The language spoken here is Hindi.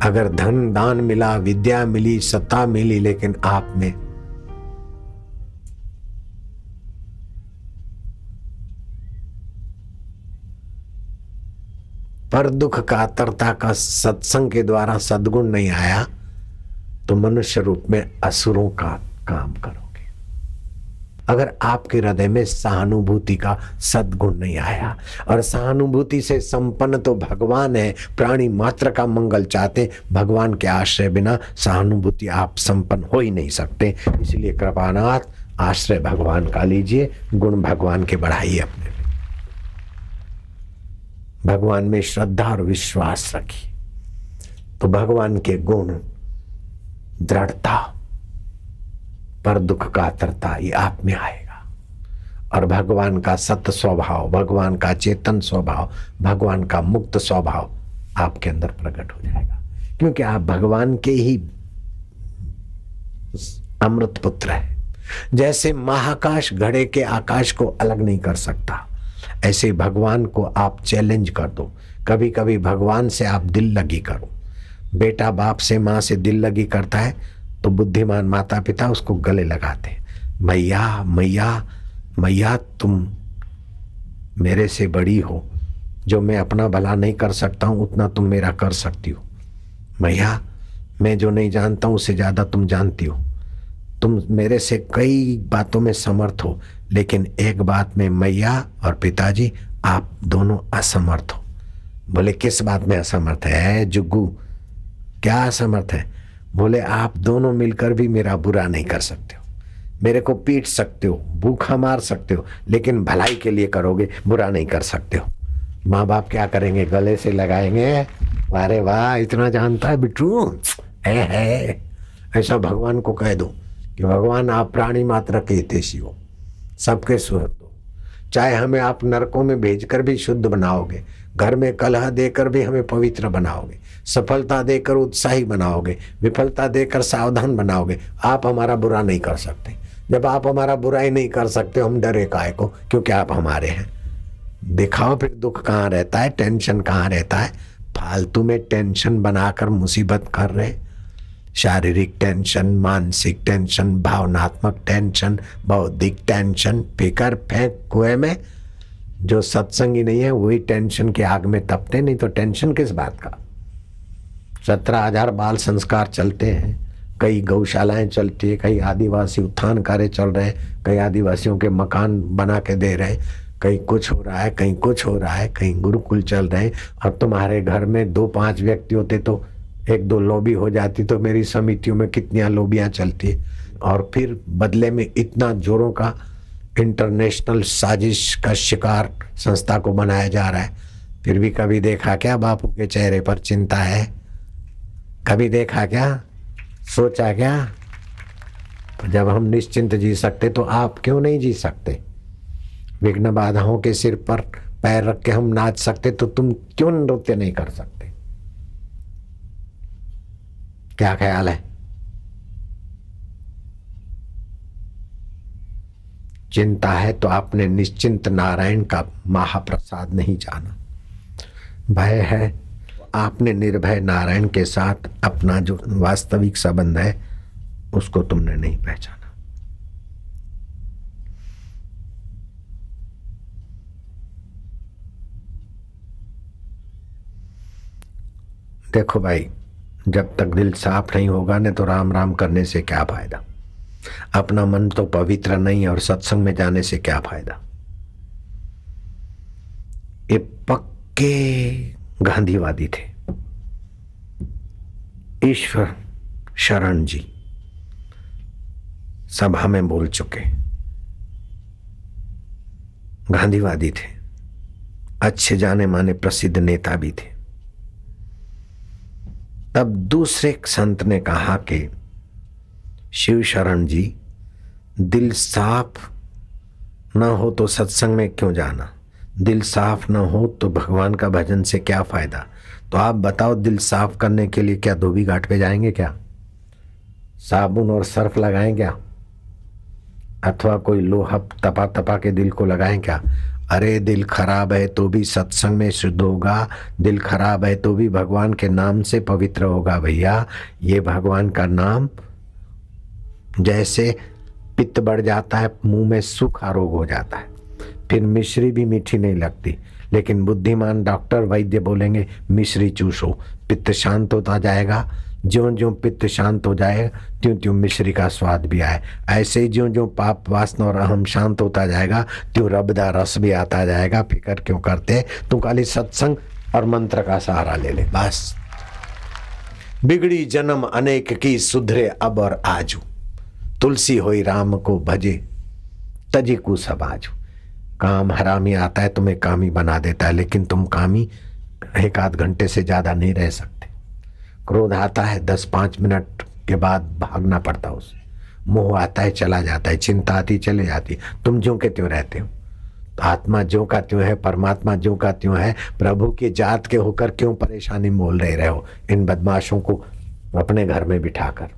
अगर धन दान मिला, विद्या मिली, सत्ता मिली, लेकिन आप में पर दुख का, आतरता का, सत्संग के द्वारा सद्गुण नहीं आया, तो मनुष्य रूप में असुरों का काम करोगे। अगर आपके हृदय में सहानुभूति का सद्गुण नहीं आया, और सहानुभूति से संपन्न तो भगवान है, प्राणी मात्र का मंगल चाहते, भगवान के आश्रय बिना सहानुभूति आप संपन्न हो ही नहीं सकते। इसलिए कृपानाथ आश्रय भगवान का लीजिए, गुण भगवान के बढ़ाइए, अपने भगवान में श्रद्धा और विश्वास रखिए, तो भगवान के गुण, दृढ़ता, पर दुख का आतरता ये आप में आएगा, और भगवान का सत्य स्वभाव, भगवान का चेतन स्वभाव, भगवान का मुक्त स्वभाव आपके अंदर प्रकट हो जाएगा। क्योंकि आप भगवान के ही अमृत पुत्र है। जैसे महाकाश घड़े के आकाश को अलग नहीं कर सकता, ऐसे भगवान को आप चैलेंज कर दो। कभी कभी भगवान से आप दिल लगी करो। बेटा बाप से, माँ से दिल लगी करता है तो बुद्धिमान माता पिता उसको गले लगाते, मैया मैया मैया तुम मेरे से बड़ी हो, जो मैं अपना भला नहीं कर सकता हूँ उतना तुम मेरा कर सकती हो। मैया मैं जो नहीं जानता हूँ उससे ज्यादा तुम जानती हो। तुम मेरे से कई बातों में समर्थ हो, लेकिन एक बात में मैया और पिताजी आप दोनों असमर्थ हो। बोले किस बात में असमर्थ है जुग्गू, क्या असमर्थ है? बोले आप दोनों मिलकर भी मेरा बुरा नहीं कर सकते हो। मेरे को पीट सकते हो, भूखा मार सकते हो, लेकिन भलाई के लिए करोगे, बुरा नहीं कर सकते हो। माँ बाप क्या करेंगे? गले से लगाएंगे, अरे वाह इतना जानता है बिट्टू है। ऐसा भगवान को कह दो कि भगवान आप प्राणी मात्र के हितैषी हो, सबके सुहृद हो। चाहे हमें आप नरकों में भेजकर भी शुद्ध बनाओगे, घर में कलह देकर भी हमें पवित्र बनाओगे, सफलता देकर उत्साही बनाओगे, विफलता देकर सावधान बनाओगे, आप हमारा बुरा नहीं कर सकते। जब आप हमारा बुरा ही नहीं कर सकते, हम डरे काहे को? क्योंकि आप हमारे हैं। दिखाओ फिर दुख कहाँ रहता है, टेंशन कहाँ रहता है? फालतू में टेंशन बनाकर मुसीबत कर रहे। शारीरिक टेंशन, मानसिक टेंशन, भावनात्मक टेंशन, बौद्धिक टेंशन, फिकर फेंक कुएं में। जो सत्संगी नहीं है वही टेंशन के आग में तपते, नहीं तो टेंशन किस बात का। 17,000 बाल संस्कार चलते हैं, कई गौशालाएं चलती है, कई आदिवासी उत्थान कार्य चल रहे हैं, कई आदिवासियों के मकान बना के दे रहे हैं, कहीं कुछ हो रहा है, कहीं कुछ हो रहा है, कहीं गुरुकुल चल रहे हैं। और तुम्हारे घर में 2-5 व्यक्ति होते तो 1-2 लॉबी हो जाती, तो मेरी समितियों में कितनी लॉबियां चलती। और फिर बदले में इतना जोरों का इंटरनेशनल साजिश का शिकार संस्था को बनाया जा रहा है। फिर भी कभी देखा क्या बापू के चेहरे पर चिंता है? कभी देखा क्या? सोचा क्या? जब हम निश्चिंत जी सकते तो आप क्यों नहीं जी सकते? विघ्न बाधाओं के सिर पर पैर रख के हम नाच सकते, तो तुम क्यों नृत्य नहीं कर सकते? क्या ख्याल है? चिंता है तो आपने निश्चिंत नारायण का महाप्रसाद नहीं जाना। भय है आपने निर्भय नारायण के साथ अपना जो वास्तविक संबंध है उसको तुमने नहीं पहचाना। देखो भाई, जब तक दिल साफ नहीं होगा न तो राम राम करने से क्या फायदा? अपना मन तो पवित्र नहीं और सत्संग में जाने से क्या फायदा? ये पक्के गांधीवादी थे। ईश्वर शरण जी सभा में बोल चुके, गांधीवादी थे, अच्छे जाने माने प्रसिद्ध नेता भी थे। तब दूसरे संत ने कहा कि शिव शरण जी, दिल साफ ना हो तो सत्संग में क्यों जाना? दिल साफ ना हो तो भगवान का भजन से क्या फायदा? तो आप बताओ, दिल साफ करने के लिए क्या धोबी घाट पे जाएंगे क्या? साबुन और सर्फ लगाएं क्या? अथवा कोई लोहा तपा तपा के दिल को लगाएं क्या? अरे दिल खराब है तो भी सत्संग में शुद्ध होगा, दिल खराब है तो भी भगवान के नाम से पवित्र होगा। भैया ये भगवान का नाम, जैसे पित्त बढ़ जाता है, मुंह में सूखा रोग हो जाता है, फिर मिश्री भी मीठी नहीं लगती, लेकिन बुद्धिमान डॉक्टर वैद्य बोलेंगे मिश्री चूसो, पित्त शांत होता जाएगा। ज्यों ज्यों पित्त शांत हो जाए त्यों त्यों मिश्री का स्वाद भी आए। ऐसे ही ज्यों ज्यों पाप वासना और अहम शांत होता जाएगा त्यों रबदा रस भी आता जाएगा। फिक्र क्यों करते, तू खाली सत्संग और मंत्र का सहारा ले ले बस। बिगड़ी जन्म अनेक की सुधरे अब और आजू, तुलसी होई राम को भजे तजी को सब आजू। काम हरामी आता है तुम्हें कामी बना देता है, लेकिन तुम कामी 1-8 घंटे से ज्यादा नहीं रह सकते। क्रोध आता है 10-5 मिनट के बाद भागना पड़ता है उसे। मोह आता है चला जाता है, चिंता आती चले जाती, तुम ज्यों के त्यों रहते हो। तो आत्मा ज्यों का त्यों है, परमात्मा ज्यों का त्यों है। प्रभु की जात के होकर क्यों परेशानी मोल रहे हो इन बदमाशों को अपने घर में बिठाकर।